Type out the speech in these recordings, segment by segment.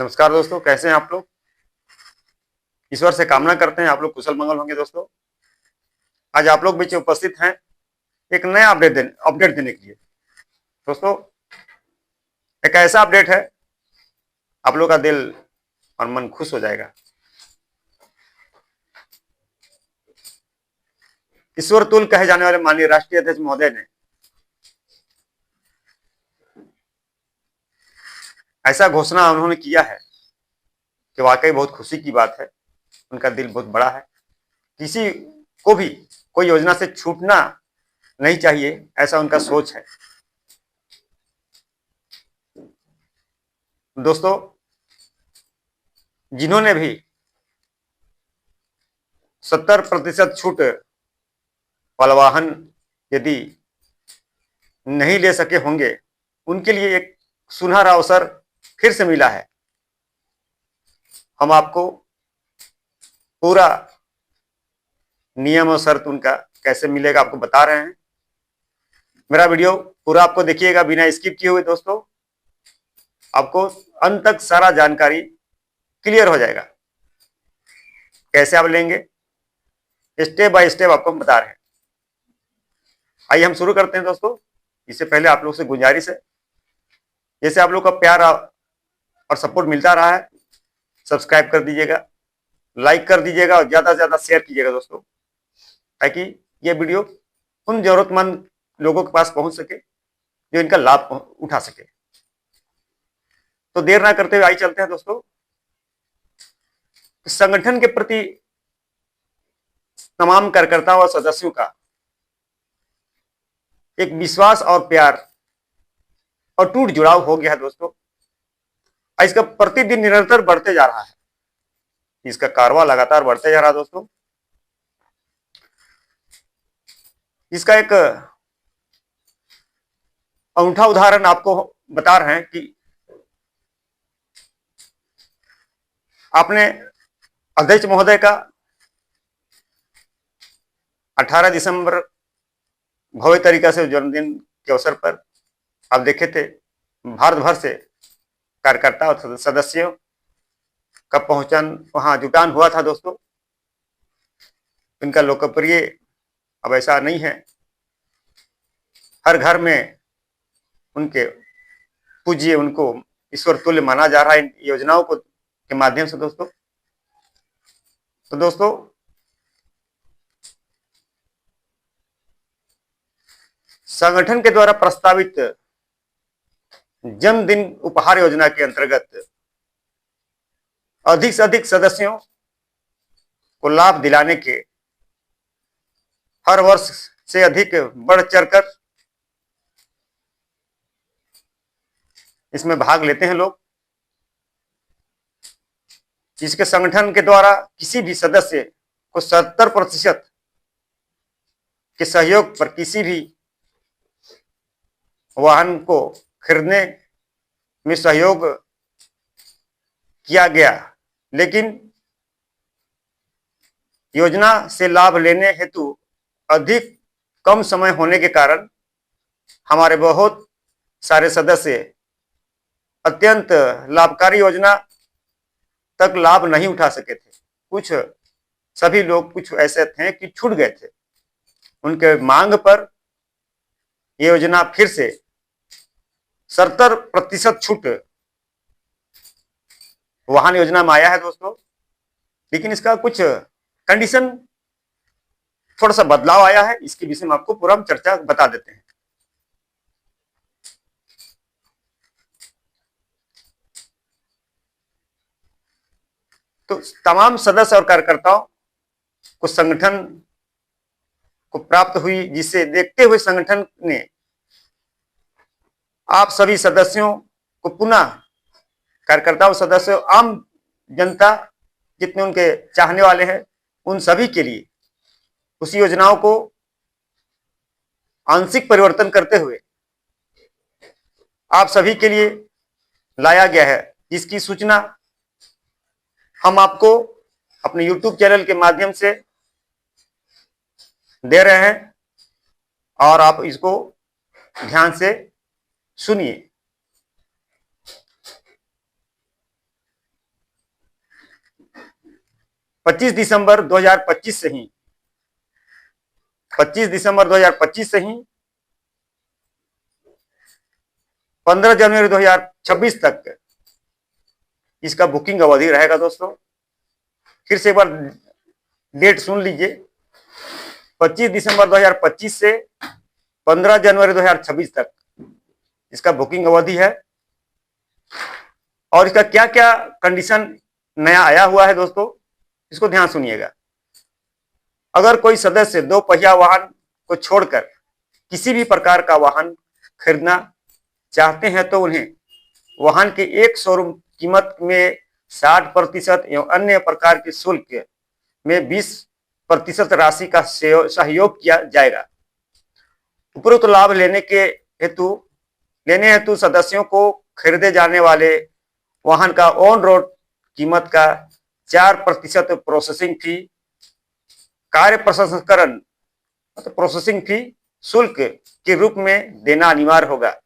नमस्कार दोस्तों, कैसे हैं आप लोग। ईश्वर से कामना करते हैं आप लोग कुशल मंगल होंगे। दोस्तों, आज आप लोग बीच में उपस्थित हैं एक नया अपडेट देने के लिए। दोस्तों, एक ऐसा अपडेट है, आप लोग का दिल और मन खुश हो जाएगा। ईश्वर तुल्य कहे जाने वाले माननीय राष्ट्रीय अध्यक्ष महोदय ने ऐसा घोषणा उन्होंने किया है कि वाकई बहुत खुशी की बात है। उनका दिल बहुत बड़ा है। किसी को भी कोई योजना से छूटना नहीं चाहिए, ऐसा उनका सोच है। दोस्तों, जिन्होंने भी 70% छूट वाला वाहन यदि नहीं ले सके होंगे, उनके लिए एक सुनहरा अवसर फिर से मिला है। हम आपको पूरा नियम और शर्त उनका कैसे मिलेगा आपको बता रहे हैं। मेरा वीडियो पूरा आपको देखिएगा बिना स्किप किए हुए। दोस्तों, आपको अंत तक सारा जानकारी क्लियर हो जाएगा। कैसे आप लेंगे, स्टेप बाय स्टेप आपको हम बता रहे हैं। आइए हम शुरू करते हैं। दोस्तों, इससे पहले आप लोग से गुजारिश है, जैसे आप लोग का प्यार और सपोर्ट मिलता रहा है, सब्सक्राइब कर दीजिएगा, लाइक कर दीजिएगा और ज्यादा से ज्यादा शेयर कीजिएगा दोस्तों, ताकि ये वीडियो उन जरूरतमंद लोगों के पास पहुंच सके जो इनका लाभ उठा सके। तो देर ना करते हुए आइए चलते हैं। दोस्तों, संगठन के प्रति तमाम कार्यकर्ताओं और सदस्यों का एक विश्वास और प्यार और टूट जुड़ाव हो गया है। दोस्तों, इसका प्रतिदिन निरंतर बढ़ते जा रहा है। इसका कारवा लगातार बढ़ते जा रहा है। दोस्तों, इसका एक अनूठा उदाहरण आपको बता रहे हैं कि आपने अध्यक्ष महोदय का 18 दिसंबर भव्य तरीका से जन्मदिन के अवसर पर आप देखे थे, भारत भर से कार्यकर्ता और सदस्यों का पहुंचन वहां जुटान हुआ था। दोस्तों, इनका लोकप्रिय अब ऐसा नहीं है, हर घर में उनके पूज्य, उनको ईश्वर तुल्य माना जा रहा है इन योजनाओं को के माध्यम से। दोस्तों, तो दोस्तों, संगठन के द्वारा प्रस्तावित जन्मदिन उपहार योजना के अंतर्गत अधिक से अधिक सदस्यों को लाभ दिलाने के हर वर्ष से अधिक बढ़ चढ़कर इसमें भाग लेते हैं लोग। जिसके संगठन के द्वारा किसी भी सदस्य को 70% के सहयोग पर किसी भी वाहन को खरीदने में सहयोग किया गया, लेकिन योजना से लाभ लेने हेतु अधिक कम समय होने के कारण हमारे बहुत सारे सदस्य अत्यंत लाभकारी योजना तक लाभ नहीं उठा सके थे। कुछ सभी लोग कुछ ऐसे थे कि छूट गए थे। उनके मांग पर यह योजना फिर से 70% छूट वाहन योजना में आया है। दोस्तों, लेकिन इसका कुछ कंडीशन थोड़ा सा बदलाव आया है। इसके विषय में आपको पूरा चर्चा बता देते हैं। तो तमाम सदस्य और कार्यकर्ताओं को संगठन को प्राप्त हुई, जिसे देखते हुए संगठन ने आप सभी सदस्यों को पुनः, कार्यकर्ताओं, सदस्यों, आम जनता, जितने उनके चाहने वाले हैं, उन सभी के लिए उस योजनाओं को आंशिक परिवर्तन करते हुए आप सभी के लिए लाया गया है, जिसकी सूचना हम आपको अपने YouTube चैनल के माध्यम से दे रहे हैं और आप इसको ध्यान से सुनिए। 25 दिसंबर 2025 से ही 25 दिसंबर 2025 से ही 15 जनवरी 2026 तक इसका बुकिंग अवधि रहेगा दोस्तों। फिर से एक बार डेट सुन लीजिए, 25 दिसंबर 2025 से 15 जनवरी 2026 तक इसका बुकिंग अवधि है। और इसका क्या क्या कंडीशन नया आया हुआ है दोस्तों, इसको ध्यान सुनिएगा। अगर कोई सदस्य 2 पहिया वाहन को छोड़कर किसी भी प्रकार का वाहन खरीदना चाहते हैं तो उन्हें वाहन के एक शोरूम कीमत में 60% एवं अन्य प्रकार के शुल्क में 20% राशि का सहयोग किया जाएगा। उपरोक्त लाभ लेने हेतु सदस्यों को खरीदे जाने वाले वाहन का ऑन रोड कीमत का 4% प्रोसेसिंग फी, कार्य प्रसंस्करण मतलब प्रोसेसिंग फी शुल्क के रूप में देना अनिवार्य होगा।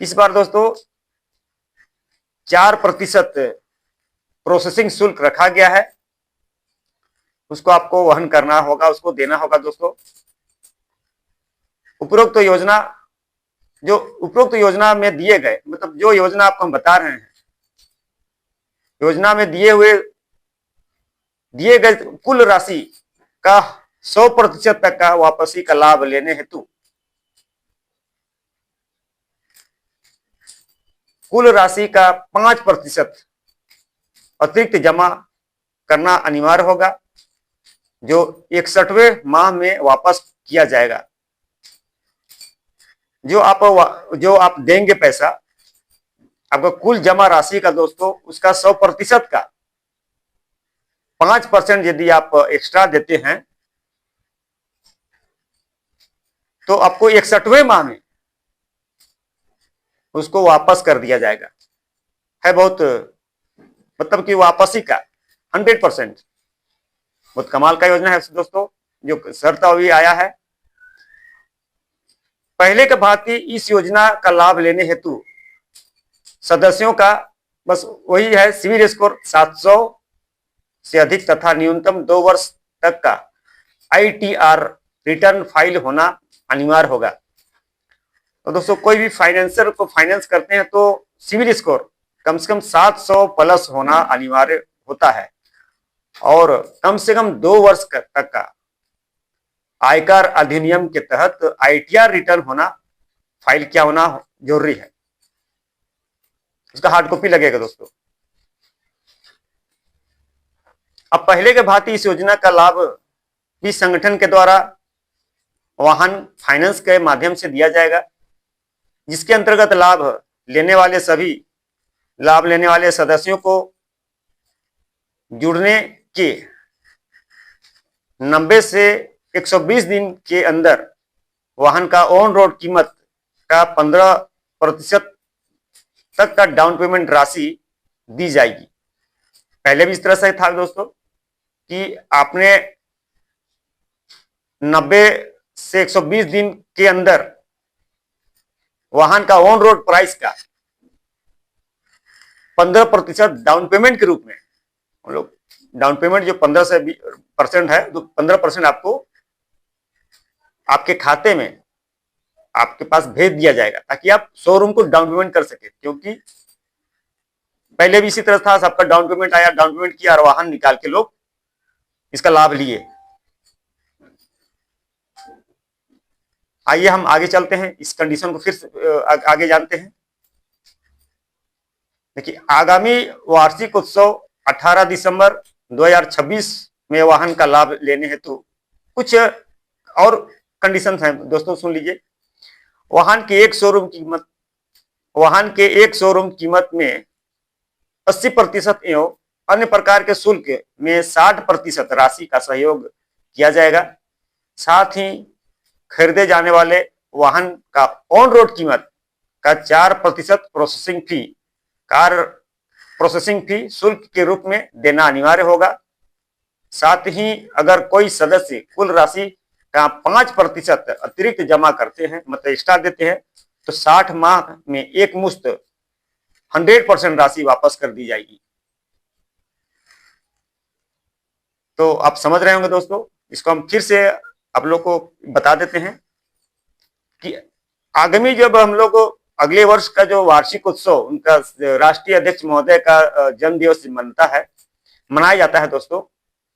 इस बार दोस्तों 4% प्रोसेसिंग शुल्क रखा गया है, उसको आपको वहन करना होगा, उसको देना होगा दोस्तों। उपरोक्त योजना में दिए गए, मतलब जो योजना आपको हम बता रहे हैं, योजना में दिए गए कुल राशि का 100% तक का वापसी का लाभ लेने हेतु कुल राशि का 5% अतिरिक्त जमा करना अनिवार्य होगा, जो 61वें माह में वापस किया जाएगा। जो आप देंगे पैसा, आपका कुल जमा राशि का दोस्तों उसका 100% का 5% यदि आप एक्स्ट्रा देते हैं तो आपको 61वें माह में उसको वापस कर दिया जाएगा। है बहुत, मतलब कि वापसी का 100%। बहुत कमाल का योजना है दोस्तों, जो शर्त अभी आया है। पहले के भांति इस योजना का लाभ लेने हेतु सदस्यों का बस वही है, सिविल स्कोर 700 से अधिक तथा न्यूनतम 2 वर्ष तक का ITR रिटर्न फाइल होना अनिवार्य होगा। तो दोस्तों कोई भी फाइनेंसर को फाइनेंस करते हैं तो सिविल स्कोर कम से कम 700 प्लस होना अनिवार्य होता है, और कम से कम 2 वर्ष तक का आयकर अधिनियम के तहत ITR रिटर्न होना, फाइल क्या होना जरूरी है। उसका हार्ड कॉपी लगेगा दोस्तों। अब पहले के भांति इस योजना का लाभ भी संगठन के द्वारा वाहन फाइनेंस के माध्यम से दिया जाएगा, जिसके अंतर्गत लाभ लेने वाले सदस्यों को जुड़ने के 90 से 120 दिन के अंदर वाहन का ऑन रोड कीमत का 15% तक का डाउन पेमेंट राशि दी जाएगी। पहले भी इस तरह से था दोस्तों कि आपने 90 से 120 दिन के अंदर वाहन का ऑन रोड प्राइस का 15% डाउन पेमेंट के रूप में, हम लोग डाउन पेमेंट जो 15 से 20% है, तो 15% आपको आपके खाते में आपके पास भेज दिया जाएगा, ताकि आप शोरूम को डाउन पेमेंट कर सके। क्योंकि पहले भी इसी तरह था, सबका डाउन पेमेंट आया, डाउन पेमेंट किया और वाहन निकाल के लोग इसका लाभ लिए। आइए हम आगे चलते हैं, इस कंडीशन को फिर से आगे जानते हैं। देखिए, आगामी वार्षिक उत्सव 18 दिसंबर 2026 में वाहन का लाभ लेने हेतु कुछ और कंडीशंस हैं दोस्तों, सुन लीजिए। वाहन के एक शोरूम कीमत में 80% एवं अन्य प्रकार के शुल्क में 60% राशि का सहयोग किया जाएगा। साथ ही खरीदे जाने वाले वाहन का ऑन रोड कीमत का 4% प्रोसेसिंग फी शुल्क के रूप में देना अनिवार्य होगा। साथ ही अगर कोई सदस्य कुल राशि का 5% अतिरिक्त जमा करते हैं, मतलब एक्स्ट्रा देते हैं, तो 60 माह में एक मुश्त 100% राशि वापस कर दी जाएगी। तो आप समझ रहे होंगे दोस्तों, इसको हम फिर से आप लोग को बता देते हैं कि आगामी जब हम लोग अगले वर्ष का जो वार्षिक उत्सव उनका राष्ट्रीय अध्यक्ष महोदय का जन्म दिवस मनता है, मनाया जाता है दोस्तों,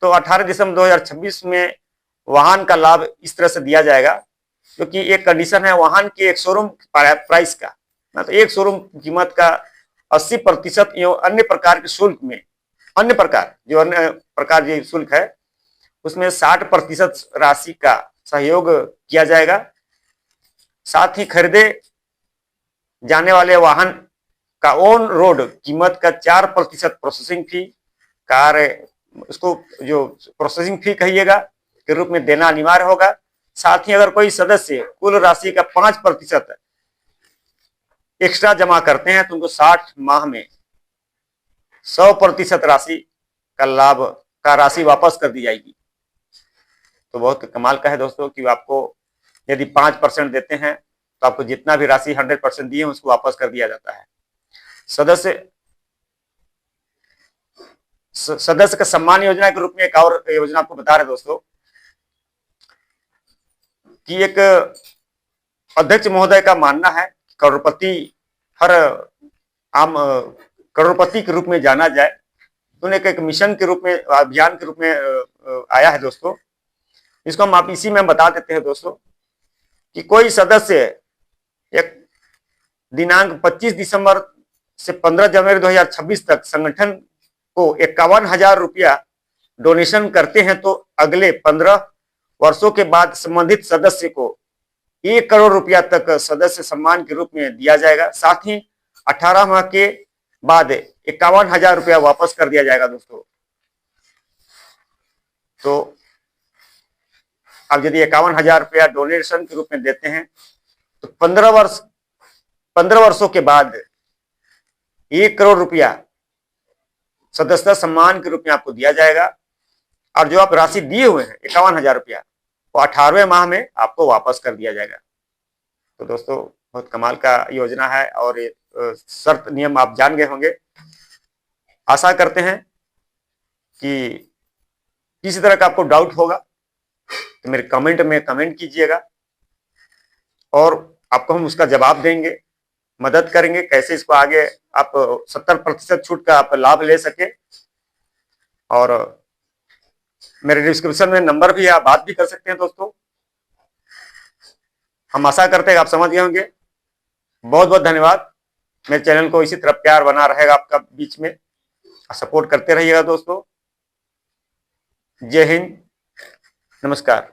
तो 18 दिसंबर 2026 में वाहन का लाभ इस तरह से दिया जाएगा, क्योंकि एक कंडीशन है वाहन के एक शोरूम प्राइस का ना, तो एक शोरूम कीमत का 80% एवं अन्य प्रकार के शुल्क में अन्य प्रकार जो शुल्क है उसमें 60% राशि का सहयोग किया जाएगा। साथ ही खरीदे जाने वाले वाहन का ऑन रोड कीमत का 4% प्रोसेसिंग फी उसको जो प्रोसेसिंग फी कहिएगा के रूप में देना अनिवार्य होगा। साथ ही अगर कोई सदस्य कुल राशि का 5% एक्स्ट्रा जमा करते हैं तो उनको 60 माह में 100% राशि का लाभ का राशि वापस कर दी जाएगी। तो बहुत कमाल का है दोस्तों कि आपको यदि 5% देते हैं तो आपको जितना भी राशि 100% दिए उसको वापस कर दिया जाता है। सदस्य का सम्मान योजना के रूप में एक और योजना आपको बता रहे दोस्तों कि एक अध्यक्ष महोदय का मानना है करोड़पति हर आम करोड़पति के रूप में जाना जाए, तो उन्हें एक मिशन के रूप में अभियान के रूप में आया है दोस्तों। इसको हम आप इसी में बता देते हैं दोस्तों कि कोई सदस्य एक दिनांक 25 दिसंबर से 15 जनवरी 2026 तक संगठन को 51,000 रुपया डोनेशन करते हैं तो अगले 15 वर्षों के बाद संबंधित सदस्य को 1 करोड़ रुपया तक सदस्य सम्मान के रूप में दिया जाएगा। साथ ही 18 माह के बाद 51,000 रुपया वापस कर दिया जाएगा दोस्तों। तो अब यदि 51,000 रुपया डोनेशन के रूप में देते हैं तो 15 वर्षों के बाद 1 करोड़ रुपया सदस्यता सम्मान के रूप में आपको दिया जाएगा, और जो आप राशि दिए हुए हैं 51,000 रुपया वो 18वें माह में आपको वापस कर दिया जाएगा। तो दोस्तों बहुत कमाल का योजना है और ये शर्त नियम आप जान गए होंगे। आशा करते हैं कि किसी तरह का आपको डाउट होगा तो मेरे कमेंट में कमेंट कीजिएगा और आपको हम उसका जवाब देंगे, मदद करेंगे कैसे इसको आगे आप 70% छूट का आप लाभ ले सके। और मेरे डिस्क्रिप्शन में नंबर भी है, आप बात भी कर सकते हैं दोस्तों। हम आशा करते हैं आप समझ गए होंगे। बहुत बहुत धन्यवाद। मेरे चैनल को इसी तरह प्यार बना रहेगा आपका बीच में, सपोर्ट करते रहिएगा दोस्तों। जय हिंद, नमस्कार।